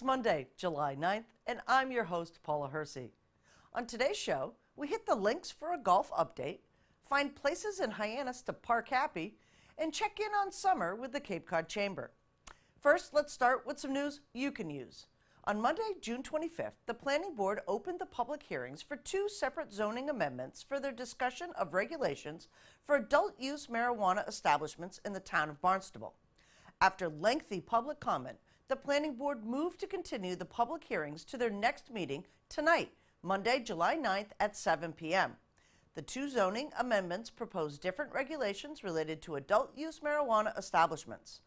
Monday, July 9th, and I'm your host, Paula Hersey. On today's show, we hit the links for a golf update, find places in Hyannis to park happy, and check in on summer with the Cape Cod Chamber. First, let's start with some news you can use. On Monday, June 25th, the Planning Board opened the public hearings for two separate zoning amendments for their discussion of regulations for adult-use marijuana establishments in the town of Barnstable. After lengthy public comment, the Planning Board moved to continue the public hearings to their next meeting tonight, Monday, July 9th at 7 p.m. The two zoning amendments propose different regulations related to adult-use marijuana establishments.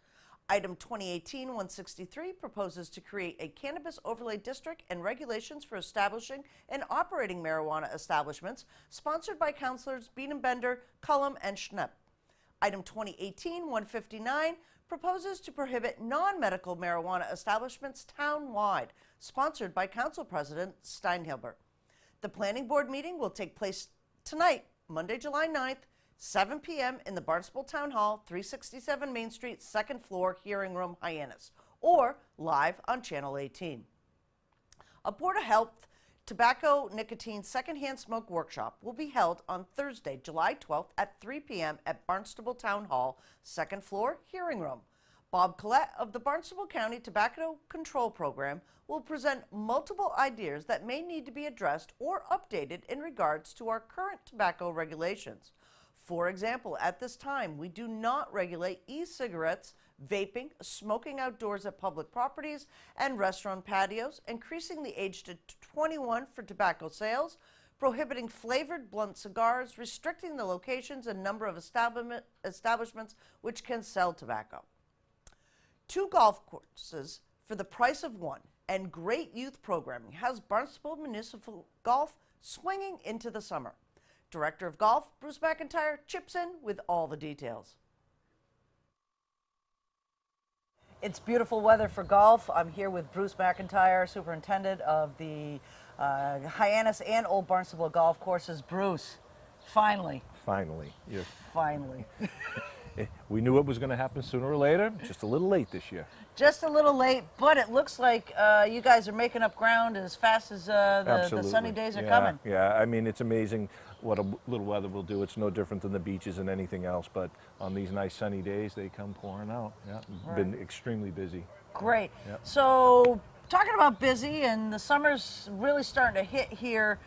Item 2018-163 proposes to create a cannabis overlay district and regulations for establishing and operating marijuana establishments, sponsored by Councilors Beenenbender, Cullum, and Schnepp. Item 2018-159 proposes to prohibit non-medical marijuana establishments town-wide, sponsored by Council President Steinhilber. The Planning Board meeting will take place tonight, Monday, July 9th, 7 p.m. in the Barnstable Town Hall, 367 Main Street, second floor, hearing room, Hyannis, or live on Channel 18. A Board of Health tobacco nicotine secondhand smoke workshop will be held on Thursday, July 12th at 3 p.m. at Barnstable Town Hall, second floor, hearing room. Bob Collette of the Barnstable County Tobacco Control Program will present multiple ideas that may need to be addressed or updated in regards to our current tobacco regulations. For example, at this time, we do not regulate e-cigarettes, vaping, smoking outdoors at public properties and restaurant patios, increasing the age to 21 for tobacco sales, prohibiting flavored blunt cigars, restricting the locations and number of establishments which can sell tobacco. Two golf courses for the price of one and great youth programming has Barnstable Municipal Golf swinging into the summer. Director of Golf, Bruce McIntyre, chips in with all the details. It's beautiful weather for golf. I'm here with Bruce McIntyre, Superintendent of the Hyannis and Old Barnstable Golf Courses. Bruce, finally. Finally. Yes. Finally. We knew it was going to happen sooner or later, just a little late this year. Just a little late, but it looks like you guys are making up ground as fast as the sunny days are coming. Yeah, I mean, it's amazing what a little weather will do. It's no different than the beaches and anything else, but on these nice sunny days, they come pouring out. Yeah, right. Been extremely busy. Great. Yep. So, talking about busy, and the summer's really starting to hit here.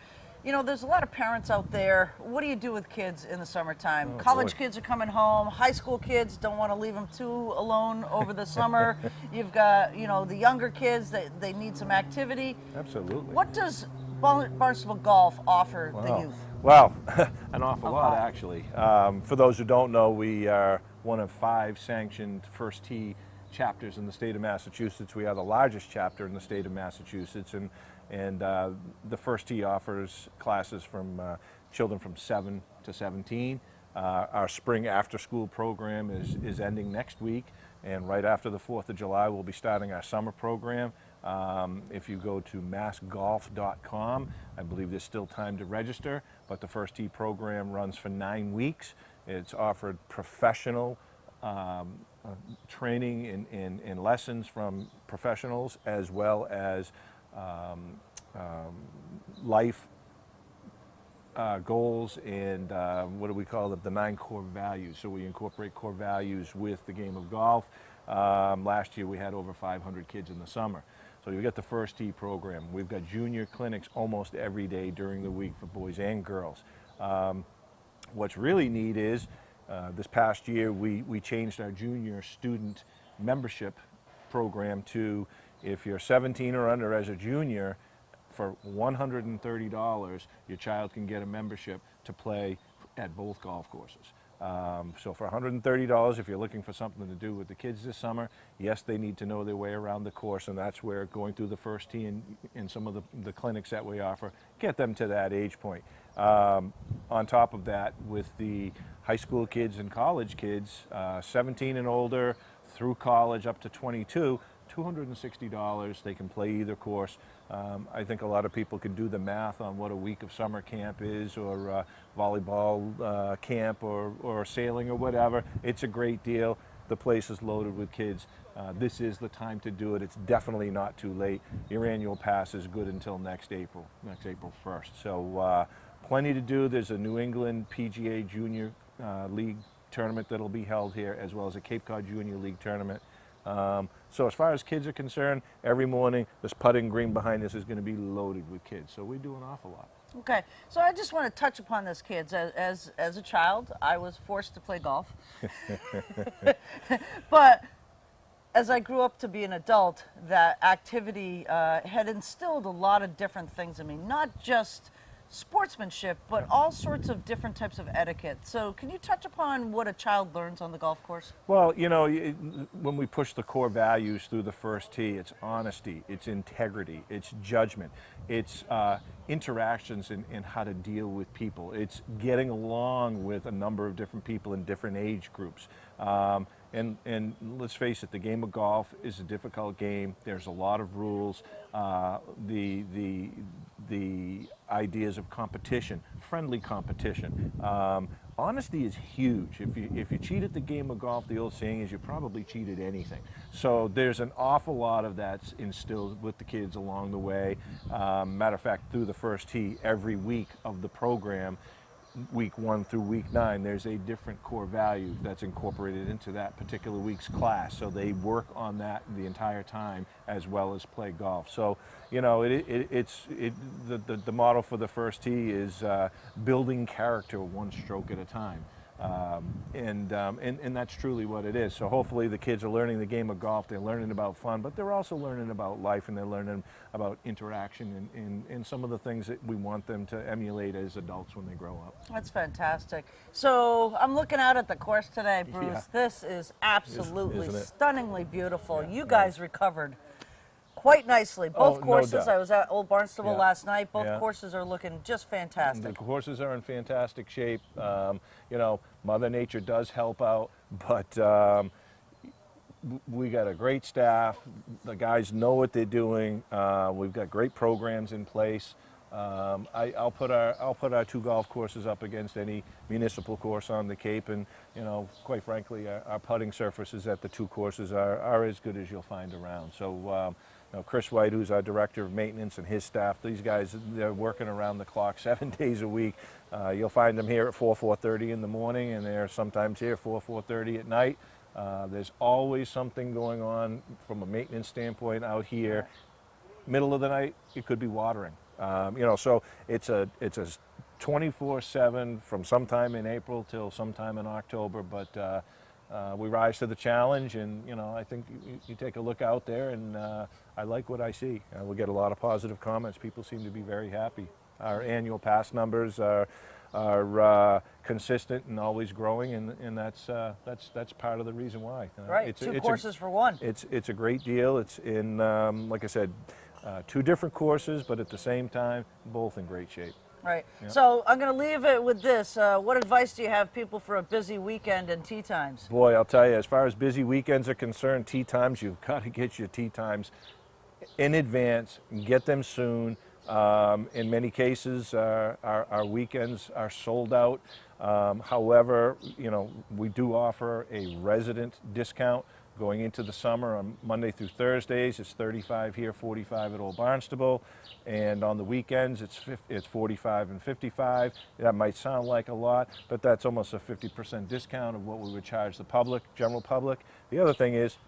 You know, there's a lot of parents out there. What do you do with kids in the summertime? College kids are coming home. High school kids don't want to leave them too alone over the summer. You've got, you know, the younger kids that they need some activity. Absolutely. What does Barnstable Golf offer the youth? Well, an awful lot, actually. For those who don't know, we are one of 5 sanctioned First Tee chapters in the state of Massachusetts. We are the largest chapter in the state of Massachusetts, and the First Tee offers classes from children from 7 to 17. Our spring after-school program is ending next week, and right after the 4th of July, we'll be starting our summer program. If you go to massgolf.com, I believe there's still time to register, but the First Tee program runs for 9 weeks. It's offered professional training and lessons from professionals, as well as life goals and what do we call them? The 9 core values. So we incorporate core values with the game of golf. Last year we had over 500 kids in the summer. So you get the First Tee program. We've got junior clinics almost every day during the week for boys and girls. What's really neat is this past year we changed our junior student membership program to, if you're 17 or under as a junior, for $130, your child can get a membership to play at both golf courses. So for $130, if you're looking for something to do with the kids this summer, yes, they need to know their way around the course, and that's where going through the First Tee and some of the clinics that we offer, get them to that age point. On top of that, with the high school kids and college kids, 17 and older through college up to 22, $260, they can play either course. I think a lot of people can do the math on what a week of summer camp is, or volleyball camp, or sailing or whatever. It's a great deal. The place is loaded with kids. this is the time to do it. It's definitely not too late. Your annual pass is good until next April 1st. So plenty to do. There's a New England PGA Junior League tournament that'll be held here, as well as a Cape Cod Junior League tournament. So as far as kids are concerned, every morning this putting green behind us is going to be loaded with kids. So we do an awful lot. Okay, so I just want to touch upon this, kids. As a child, I was forced to play golf. But as I grew up to be an adult, that activity had instilled a lot of different things in me, not just sportsmanship, but all sorts of different types of etiquette. So can you touch upon what a child learns on the golf course? Well, you know, when we push the core values through the first tee, it's honesty, it's integrity, it's judgment, it's interactions and how to deal with people. It's getting along with a number of different people in different age groups. And let's face it, the game of golf is a difficult game. There's a lot of rules. The ideas of competition, friendly competition. Honesty is huge. If you cheat at the game of golf, the old saying is you probably cheated anything. So there's an awful lot of that's instilled with the kids along the way. Matter of fact, through the first tee, every week of the program, week 1 through week 9, there's a different core value that's incorporated into that particular week's class. So they work on that the entire time as well as play golf. So, you know, the motto for the first tee is building character one stroke at a time. And that's truly what it is. So hopefully the kids are learning the game of golf, they're learning about fun, but they're also learning about life, and they're learning about interaction and some of the things that we want them to emulate as adults when they grow up. That's fantastic. So I'm looking out at the course today, Bruce. Yeah. This is absolutely Isn't it? stunningly beautiful. Yeah, You guys recovered quite nicely. Both no courses, doubt. I was at Old Barnstable Yeah. last night. Both Yeah. courses are looking just The fantastic. horses are in fantastic shape. You know, Mother Nature does help out, but we got a great staff. The guys know what they're doing. We've got great programs in place. I'll put our 2 golf courses up against any municipal course on the Cape, and you know, quite frankly, our putting surfaces at the 2 courses are as good as you'll find around. So. You know, Chris White, who's our director of maintenance, and his staff, these guys, they're working around the clock 7 days a week. You'll find them here at 4:30 in the morning, and they're sometimes here 4:30 at night. There's always something going on from a maintenance standpoint out here. Middle of the night, it could be watering. You know, so it's a 24/7 from sometime in April till sometime in October, but we rise to the challenge, and you know, I think you take a look out there, and I like what I see. We get a lot of positive comments. People seem to be very happy. Our annual pass numbers are consistent and always growing, and that's part of the reason why. Right, 2 courses for 1. It's a great deal. It's in, like I said, 2 different courses, but at the same time, both in great shape. Right. Yep. So I'm going to leave it with this. What advice do you have people for a busy weekend and tee times? Boy, I'll tell you, as far as busy weekends are concerned, tee times, you've got to get your tee times in advance, get them soon. In many cases, our weekends are sold out. However, you know, we do offer a resident discount going into the summer. On Monday through Thursdays, it's $35 here, $45 at Old Barnstable, and on the weekends, it's $45 and $55. That might sound like a lot, but that's almost a 50% discount of what we would charge the public, general public. The other thing is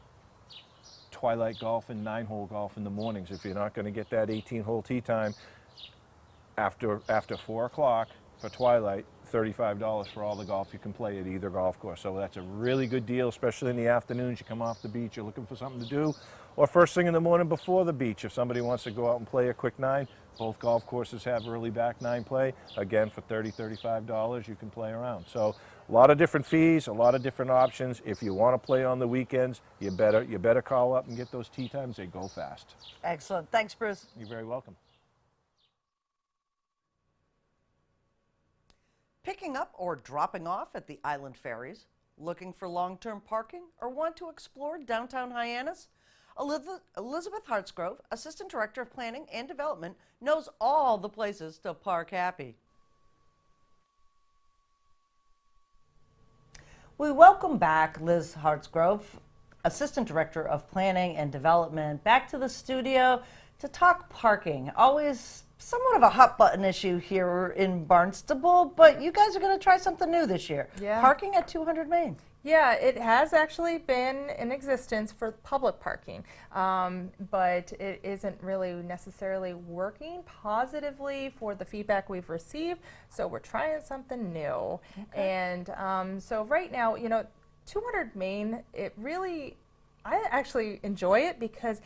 twilight golf and 9-hole golf in the mornings. If you're not going to get that 18-hole tee time after 4 o'clock for twilight, $35 for all the golf you can play at either golf course. So that's a really good deal, especially in the afternoons. You come off the beach, you're looking for something to do, or first thing in the morning before the beach. If somebody wants to go out and play a quick 9, both golf courses have early back 9 play. Again, for $30, $35, you can play around. So a lot of different fees, a lot of different options. If you want to play on the weekends, you better call up and get those tee times. They go fast. Excellent. Thanks, Bruce. You're very welcome. Picking up or dropping off at the island ferries, looking for long-term parking, or want to explore downtown Hyannis? Elizabeth Hartsgrove, Assistant Director of Planning and Development, knows all the places to park happy. We welcome back Liz Hartsgrove. Assistant Director of Planning and Development, back to the studio to talk parking. Always somewhat of a hot button issue here in Barnstable, but you guys are going to try something new this year. Yeah. Parking at 200 Main. Yeah, it has actually been in existence for public parking, but it isn't really necessarily working positively for the feedback we've received, so we're trying something new. Okay. And so right now, 200 Main, I actually enjoy it because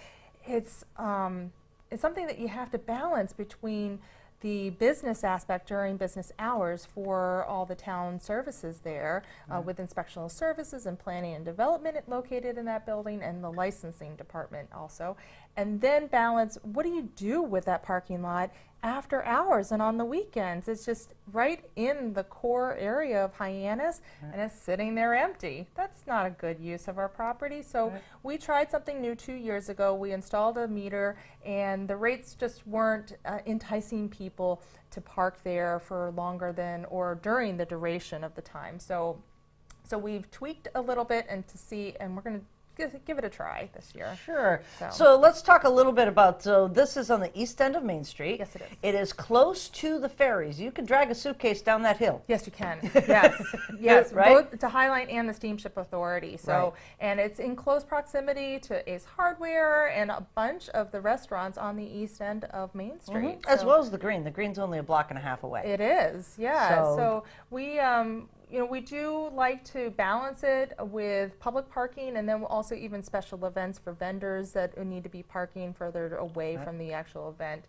it's something that you have to balance between the business aspect during business hours for all the town services there, with inspectional services and planning and development located in that building, and the licensing department also. And then balance, what do you do with that parking lot after hours and on the weekends? It's just right in the core area of Hyannis, and it's sitting there empty. That's not a good use of our property. So we tried something new 2 years ago. We installed a meter, and the rates just weren't enticing people to park there for longer than or during the duration of the time. So we've tweaked a little bit and we're going to give it a try this year. Sure. So let's talk a little bit about, this is on the east end of Main Street. Yes, it is. It is close to the ferries. You can drag a suitcase down that hill. Yes, you can. Yes, yes, Right? both to Highline and the Steamship Authority. So, Right. and it's in close proximity to Ace Hardware and a bunch of the restaurants on the east end of Main Street. As So well as the Green. The Green's only a block and a half away. it is, yeah. So- So we, we do like to balance it with public parking, and then also even special events for vendors that need to be parking further away from the actual event.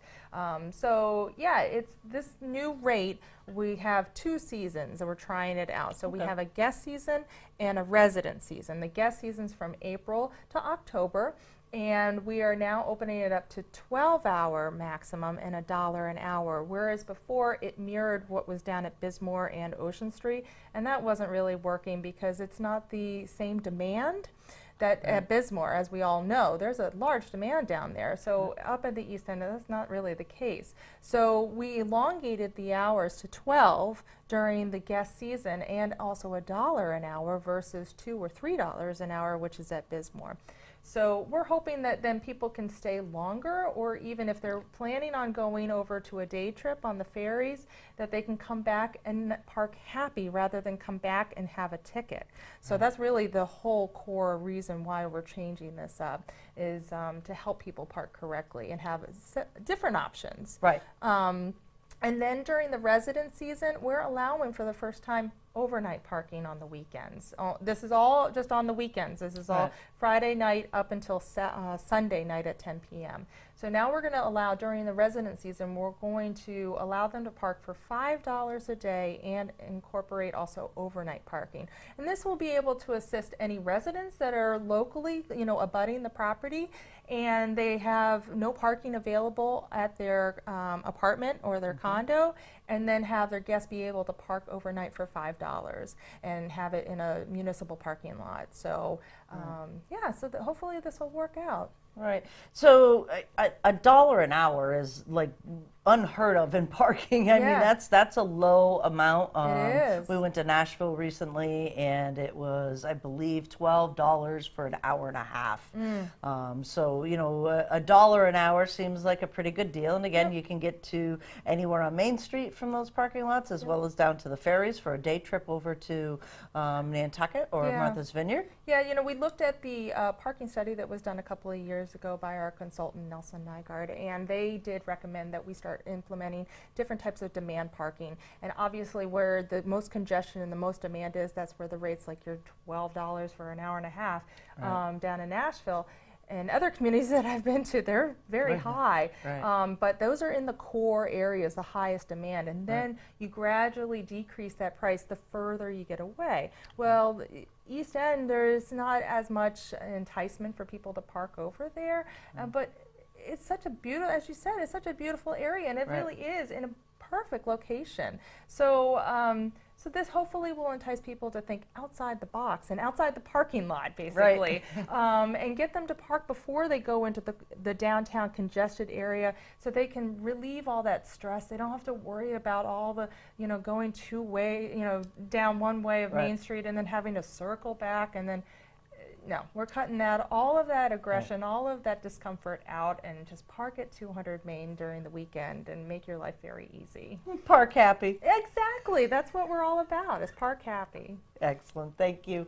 So yeah, it's this new rate. We have 2 seasons and we're trying it out. So we have a guest season and a resident season. The guest season's from April to October. And we are now opening it up to 12-hour maximum and $1 an hour, whereas before it mirrored what was down at Bismore and Ocean Street, and that wasn't really working because it's not the same demand that at Bismore, as we all know. There's a large demand down there, so up at the east end, that's not really the case. So we elongated the hours to 12 during the guest season, and also $1 an hour versus $2 or $3 an hour, which is at Bismore. So we're hoping that then people can stay longer, or even if they're planning on going over to a day trip on the ferries, that they can come back and park happy rather than come back and have a ticket. So that's really the whole core reason why we're changing this up, is to help people park correctly and have different options. Right. And then during the resident season, we're allowing for the first time overnight parking on the weekends. This is all just on the weekends. This is all Friday night up until Sunday night at 10 p.m. So now we're going to allow, during the resident season, we're going to allow them to park for $5 a day and incorporate also overnight parking. And this will be able to assist any residents that are locally, abutting the property, and they have no parking available at their apartment or their condo, and then have their guests be able to park overnight for $5 and have it in a municipal parking lot. So yeah, so hopefully this will work out. Right. So $1 an hour is like unheard of in parking. I mean, that's a low amount. It is. We went to Nashville recently, and it was, I believe, $12 for an hour and a half. So $1 an hour seems like a pretty good deal. And again, you can get to anywhere on Main Street from those parking lots, as well as down to the ferries for a day trip over to Nantucket or Martha's Vineyard. Yeah, we looked at the parking study that was done a couple of years ago by our consultant, Nelson Nygaard, and they did recommend that we start implementing different types of demand parking. And obviously where the most congestion and the most demand is, that's where the rates like your $12 for an hour and a half down in Nashville. And other communities that I've been to, they're very high. But those are in the core areas, the highest demand. And then you gradually decrease that price the further you get away. Well, East End, there's not as much enticement for people to park over there. But it's such a beautiful, as you said, it's such a beautiful area, and it really is in a perfect location. So, so this hopefully will entice people to think outside the box and outside the parking lot, basically, and get them to park before they go into the downtown congested area, so they can relieve all that stress. They don't have to worry about all the, going two-way, down one way of Main Street and then having to circle back and then No, we're cutting all of that aggression, all of that discomfort out, and just park at 200 Main during the weekend and make your life very easy. Park happy. Exactly. That's what we're all about, is park happy. Excellent. Thank you.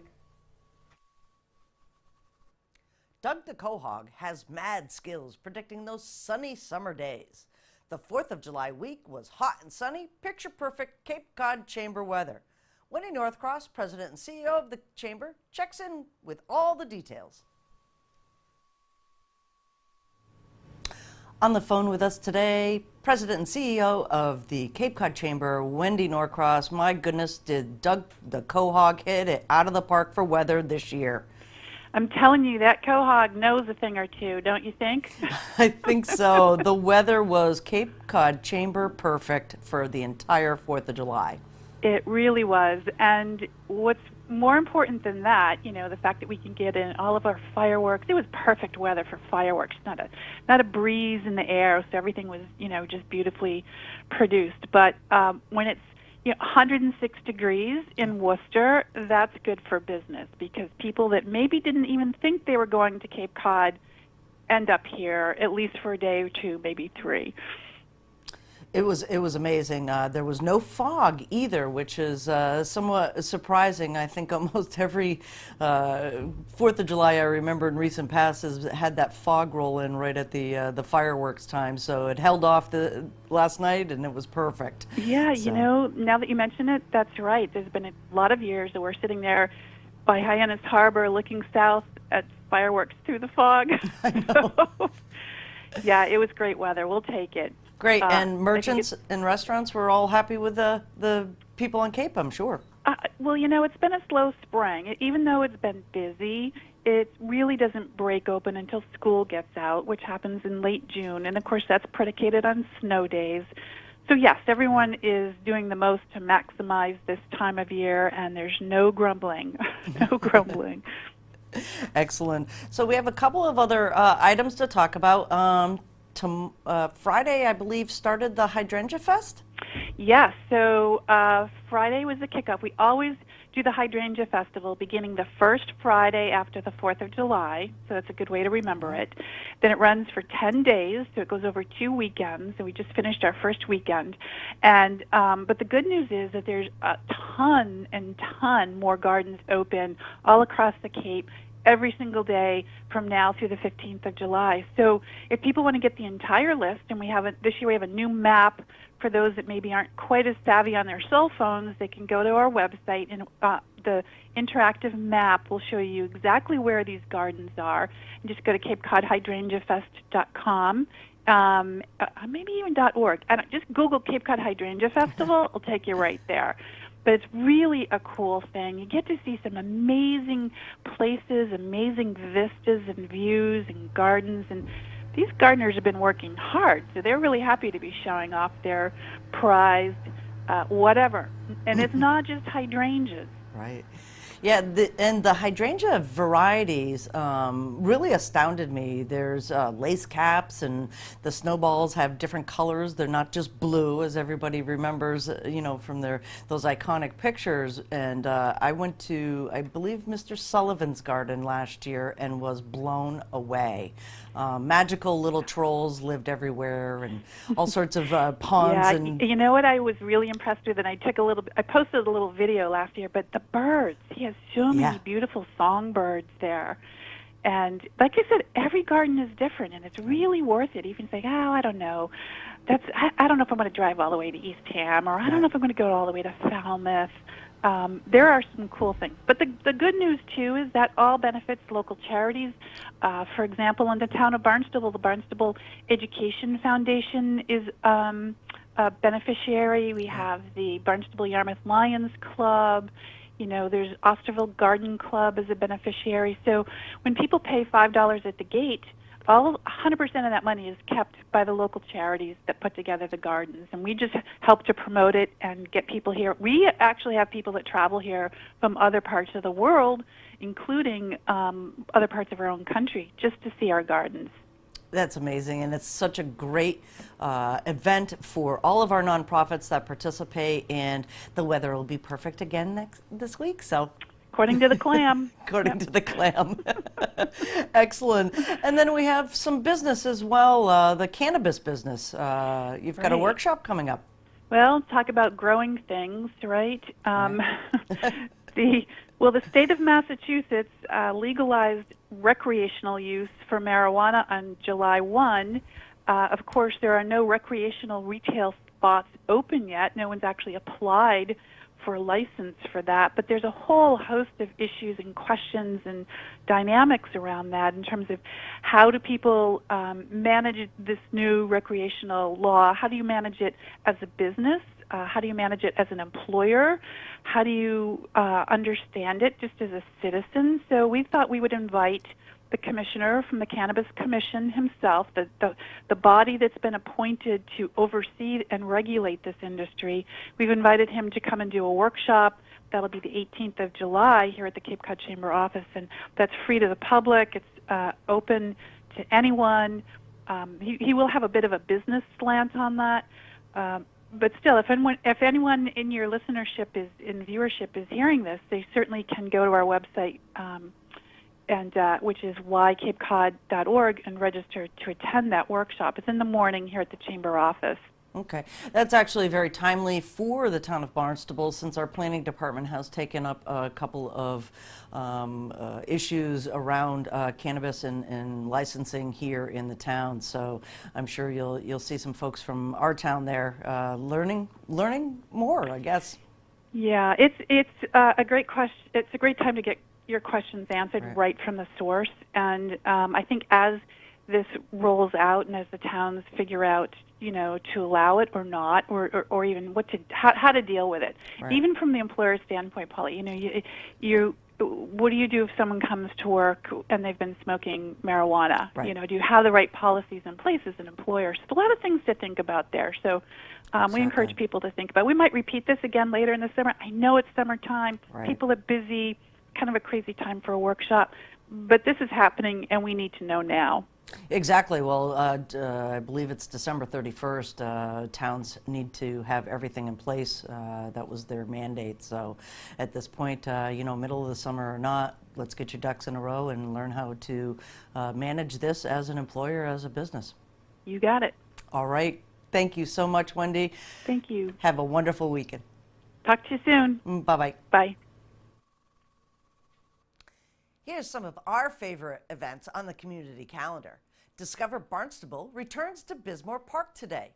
Doug the Quahog has mad skills predicting those sunny summer days. The 4th of July week was hot and sunny, picture-perfect Cape Cod Chamber weather. Wendy Northcross, President and CEO of the Chamber, checks in with all the details. On the phone with us today, President and CEO of the Cape Cod Chamber, Wendy Northcross. My goodness, did Doug the Quahog hit it out of the park for weather this year? I'm telling you, that quahog knows a thing or two, don't you think? I think so. The weather was Cape Cod Chamber perfect for the entire 4th of July. It really was. And what's more important than that, you know, the fact that we can get in all of our fireworks. It was perfect weather for fireworks, not a breeze in the air, so everything was, you know, just beautifully produced. But when it's 106 degrees in Worcester, that's good for business, because people that maybe didn't even think they were going to Cape Cod end up here, at least for a day or two, maybe 3. It was amazing. There was no fog either, which is somewhat surprising. I think almost every 4th of July I remember in recent past has had that fog roll in right at the fireworks time. So it held off last night, and it was perfect. Yeah, so. You know, now that you mention it, that's right. There's been a lot of years that we're sitting there by Hyannis Harbor looking south at fireworks through the fog. I know. So, yeah, it was great weather. We'll take it. Great, and merchants and restaurants were all happy with the people on Cape, I'm sure. Well, you know, it's been a slow spring. Even though it's been busy, it really doesn't break open until school gets out, which happens in late June. And, of course, that's predicated on snow days. So, yes, everyone is doing the most to maximize this time of year, and there's no grumbling, no grumbling. Excellent. So we have a couple of other items to talk about. Friday, I believe, started the Hydrangea Fest? Yes, so Friday was the kickoff. We always do the Hydrangea Festival beginning the first Friday after the 4th of July, so that's a good way to remember it. Then it runs for 10 days, so it goes over 2 weekends, and we just finished our first weekend. And but the good news is that there's a ton more gardens open all across the Cape every single day from now through the 15th of July. So if people want to get the entire list, and this year we have a new map for those that maybe aren't quite as savvy on their cell phones, they can go to our website, and the interactive map will show you exactly where these gardens are. And just go to CapeCodHydrangeaFest.com, maybe even .org. Just Google Cape Cod Hydrangea Festival. It'll take you right there. But it's really a cool thing. You get to see some amazing places, amazing vistas and views and gardens. And these gardeners have been working hard, so they're really happy to be showing off their prized whatever. And it's not just hydrangeas. Right. Yeah, and the hydrangea varieties really astounded me. There's lace caps, and the snowballs have different colors. They're not just blue, as everybody remembers, you know, from those iconic pictures. And I went to, I believe, Mr. Sullivan's garden last year and was blown away. Magical little trolls lived everywhere, and all sorts of ponds. Yeah, and you know what I was really impressed with, and I posted a little video last year, but the birds. He has so many beautiful songbirds there. And like I said, every garden is different, and it's really worth it. Even saying, oh, I don't know. I don't know if I'm going to drive all the way to Eastham, or I don't know if I'm going to go all the way to Falmouth. There are some cool things. But the good news, too, is that all benefits local charities. For example, in the town of Barnstable, the Barnstable Education Foundation is a beneficiary. We have the Barnstable Yarmouth Lions Club. You know, there's Osterville Garden Club as a beneficiary. So when people pay $5 at the gate, 100% of that money is kept by the local charities that put together the gardens, and we just help to promote it and get people here. We actually have people that travel here from other parts of the world, including other parts of our own country, just to see our gardens. That's amazing, and it's such a great event for all of our nonprofits that participate, and the weather will be perfect again this week. So, of according to the clam. According to the clam. Excellent. And then we have some business as well, the cannabis business. You've got a workshop coming up. Well, talk about growing things, right? The state of Massachusetts legalized recreational use for marijuana on July 1. Of course, there are no recreational retail spots open yet. No one's actually applied for a license for that, but there's a whole host of issues and questions and dynamics around that in terms of how do people manage this new recreational law? How do you manage it as a business? How do you manage it as an employer? How do you understand it just as a citizen? So we thought we would invite the commissioner from the Cannabis Commission himself, the body that's been appointed to oversee and regulate this industry. We've invited him to come and do a workshop. That'll be the 18th of July here at the Cape Cod Chamber office, and that's free to the public. It's open to anyone. He will have a bit of a business slant on that. But still, if anyone in your listenership in viewership is hearing this, they certainly can go to our website, which is ycapecod.org, and register to attend that workshop. It's in the morning here at the Chamber office. Okay. That's actually very timely for the town of Barnstable, since our planning department has taken up a couple of issues around cannabis and licensing here in the town. So I'm sure you'll see some folks from our town there learning more, I guess. Yeah, it's a great question. It's a great time to get your questions answered right from the source. And I think as this rolls out and as the towns figure out, to allow it or not, or even how to deal with it. Right. Even from the employer standpoint, Paula, what do you do if someone comes to work and they've been smoking marijuana? Right. Do you have the right policies in place as an employer? So a lot of things to think about there. So we encourage people to think about. We might repeat this again later in the summer. I know it's summertime. Right. People are busy, kind of a crazy time for a workshop. But this is happening, and we need to know now. Exactly. Well, I believe it's December 31st. Towns need to have everything in place. That was their mandate. So at this point, middle of the summer or not, let's get your ducks in a row and learn how to manage this as an employer, as a business. You got it. All right. Thank you so much, Wendy. Thank you. Have a wonderful weekend. Talk to you soon. Bye-bye. Bye. Here's some of our favorite events on the community calendar. Discover Barnstable returns to Bismore Park today.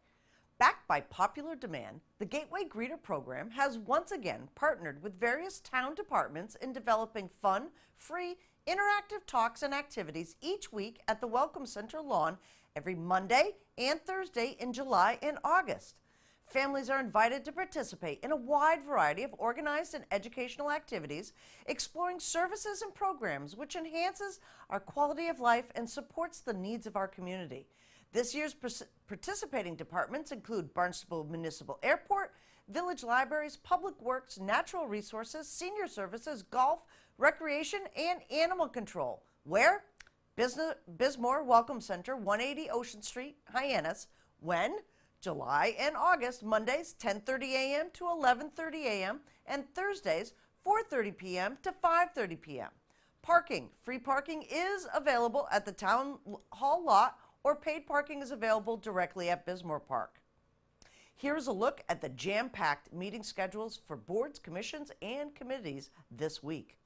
Backed by popular demand, the Gateway Greeter program has once again partnered with various town departments in developing fun, free, interactive talks and activities each week at the Welcome Center lawn every Monday and Thursday in July and August. Families are invited to participate in a wide variety of organized and educational activities, exploring services and programs which enhances our quality of life and supports the needs of our community. This year's participating departments include Barnstable Municipal Airport, Village Libraries, Public Works, Natural Resources, Senior Services, Golf, Recreation, and Animal Control. Where? Bismore Welcome Center, 180 Ocean Street, Hyannis. When? July and August, Mondays 10:30 a.m. to 11:30 a.m. and Thursdays 4:30 p.m. to 5:30 p.m. Parking. Free parking is available at the Town Hall lot, or paid parking is available directly at Bismore Park. Here's a look at the jam-packed meeting schedules for boards, commissions, and committees this week.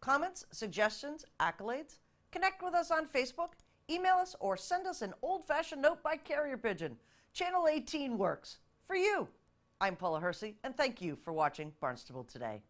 Comments, suggestions, accolades? Connect with us on Facebook, email us, or send us an old-fashioned note by carrier pigeon. Channel 18 works. For you. I'm Paula Hersey, and thank you for watching Barnstable Today.